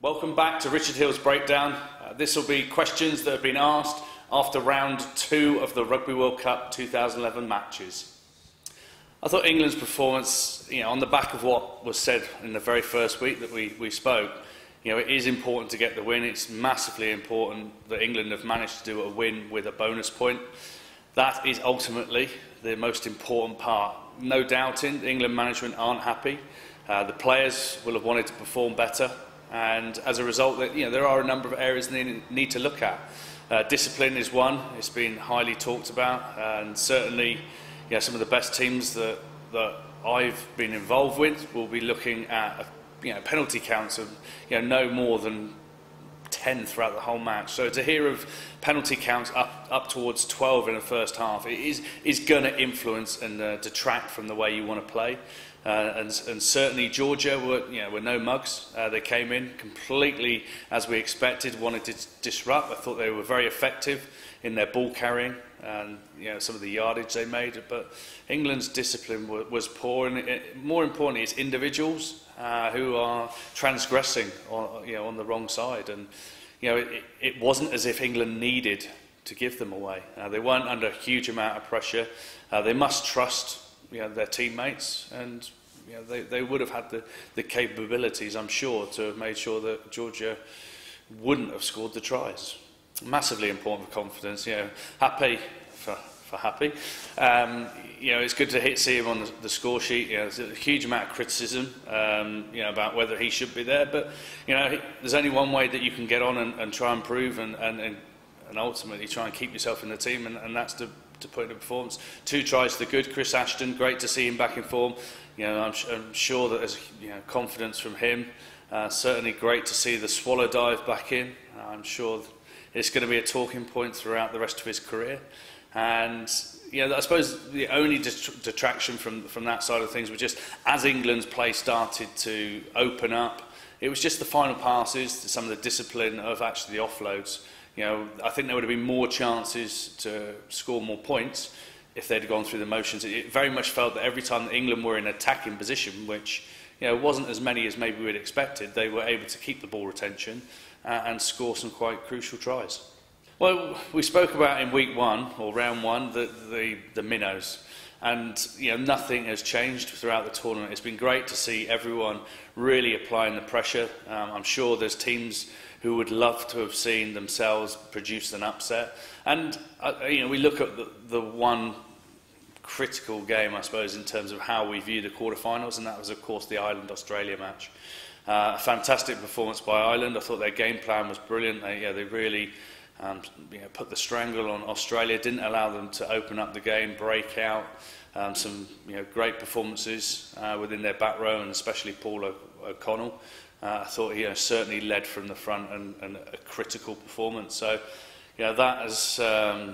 Welcome back to Richard Hill's Breakdown. This will be questions that have been asked after round 2 of the Rugby World Cup 2011 matches. I thought England's performance, on the back of what was said in the very first week that we spoke, it is important to get the win. It's massively important that England have managed to do a win with a bonus point. That is ultimately the most important part. No doubting, the England management aren't happy. The players will have wanted to perform better. And as a result, there are a number of areas they need to look at. Discipline is one. It's been highly talked about, and certainly, some of the best teams that I've been involved with will be looking at, penalty counts of, no more than 10 throughout the whole match. So to hear of penalty counts up towards 12 in the first half, it is going to influence and detract from the way you want to play. And certainly Georgia were no mugs. They came in completely as we expected, wanted to disrupt. I thought they were very effective in their ball carrying and some of the yardage they made. But England's discipline was poor, and more importantly, it's individuals who are transgressing on the wrong side. And it wasn't as if England needed to give them away. They weren't under a huge amount of pressure. They must trust their teammates, and they would have had the capabilities, I'm sure, to have made sure that Georgia wouldn't have scored the tries. Massively important for confidence. Happy for happy. It's good to see him on the score sheet. There's a huge amount of criticism, about whether he should be there, but there's only one way that you can get on and try and prove and ultimately try and keep yourself in the team, and that's to put in a performance. 2 tries to the good. Chris Ashton, great to see him back in form. I'm sure that there's confidence from him. Certainly great to see the swallow dive back in. I'm sure it's going to be a talking point throughout the rest of his career. And I suppose the only detraction from that side of things was just as England's play started to open up, it was just the final passes, some of the discipline of actually the offloads. I think there would have been more chances to score more points if they'd gone through the motions. It very much felt that every time that England were in attacking position, which wasn't as many as maybe we'd expected, they were able to keep the ball retention and score some quite crucial tries. Well, we spoke about in week 1 or round 1 the minnows, and nothing has changed throughout the tournament. It's been great to see everyone really applying the pressure. I'm sure there's teams who would love to have seen themselves produce an upset, and we look at the one critical game, I suppose, in terms of how we view the quarterfinals, and that was, of course, the Ireland-Australia match. A fantastic performance by Ireland. I thought their game plan was brilliant. They really put the strangle on Australia, didn't allow them to open up the game, break out. Some great performances within their back row, and especially Paul O'Connell. I thought he certainly led from the front and a critical performance. So that has, I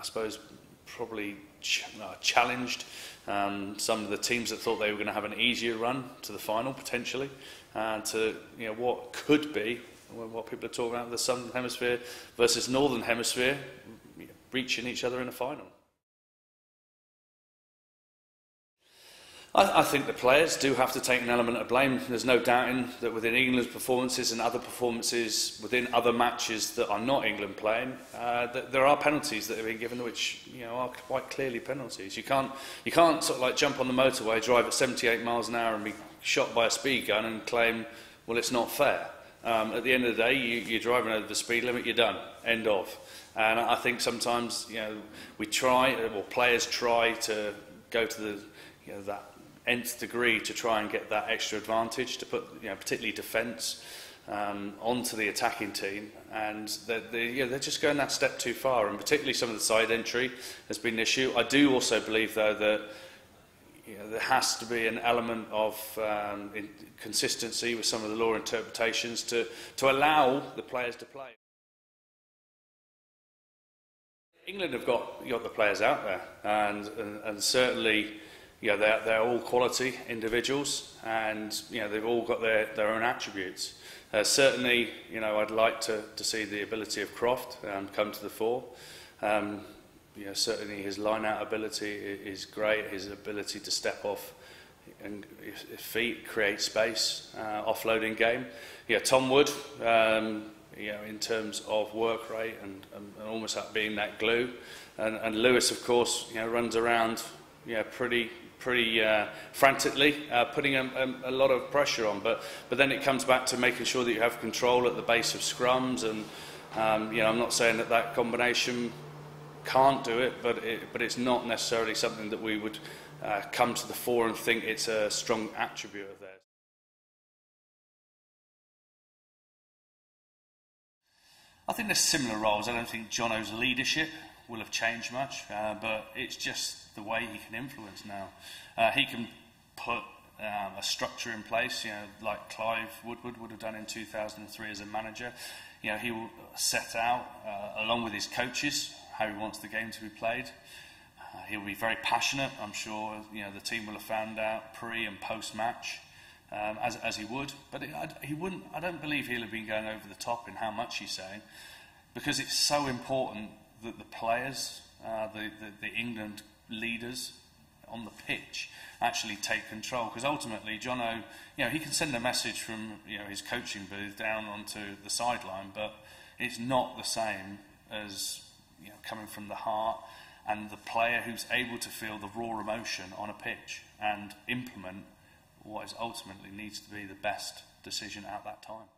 suppose, probably challenged some of the teams that thought they were going to have an easier run to the final, potentially, to what could be, what people are talking about, the Southern Hemisphere versus Northern Hemisphere reaching each other in the final. I think the players do have to take an element of blame. There's no doubting that within England's performances and other performances within other matches that are not England playing, that there are penalties that have been given which are quite clearly penalties. You can't sort of like jump on the motorway, drive at 78 miles an hour and be shot by a speed gun and claim, well, it's not fair. At the end of the day, you're driving over the speed limit, you're done, end of. And I think sometimes we try, or players try to go to the that nth degree to try and get that extra advantage, to put particularly defence onto the attacking team, and they're just going that step too far, and particularly some of the side entry has been an issue. I do also believe, though, that there has to be an element of consistency with some of the law interpretations to allow the players to play. England have got the players out there, and certainly they're all quality individuals, and they've all got their own attributes. Certainly, I'd like to see the ability of Croft come to the fore. Certainly his line-out ability is great. His ability to step off and his feet, create space, offloading game. Tom Wood, in terms of work rate and almost like being that glue. And Lewis, of course, runs around pretty frantically, putting a lot of pressure on. But then it comes back to making sure that you have control at the base of scrums. And I'm not saying that combination can't do it, but it's not necessarily something that we would come to the fore and think it's a strong attribute of theirs. I think there's similar roles. I don't think Jono's leadership will have changed much, but it's just the way he can influence now. He can put a structure in place, like Clive Woodward would have done in 2003 as a manager. He will set out, along with his coaches, how he wants the game to be played. He'll be very passionate. I'm sure the team will have found out pre and post match, as he would. But he wouldn't. I don't believe he'll have been going over the top in how much he's saying, because it's so important that the players, the England leaders on the pitch, actually take control. Because ultimately, Jono, he can send a message from his coaching booth down onto the sideline, but it's not the same as coming from the heart, and the player who's able to feel the raw emotion on a pitch and implement what is ultimately needs to be the best decision at that time.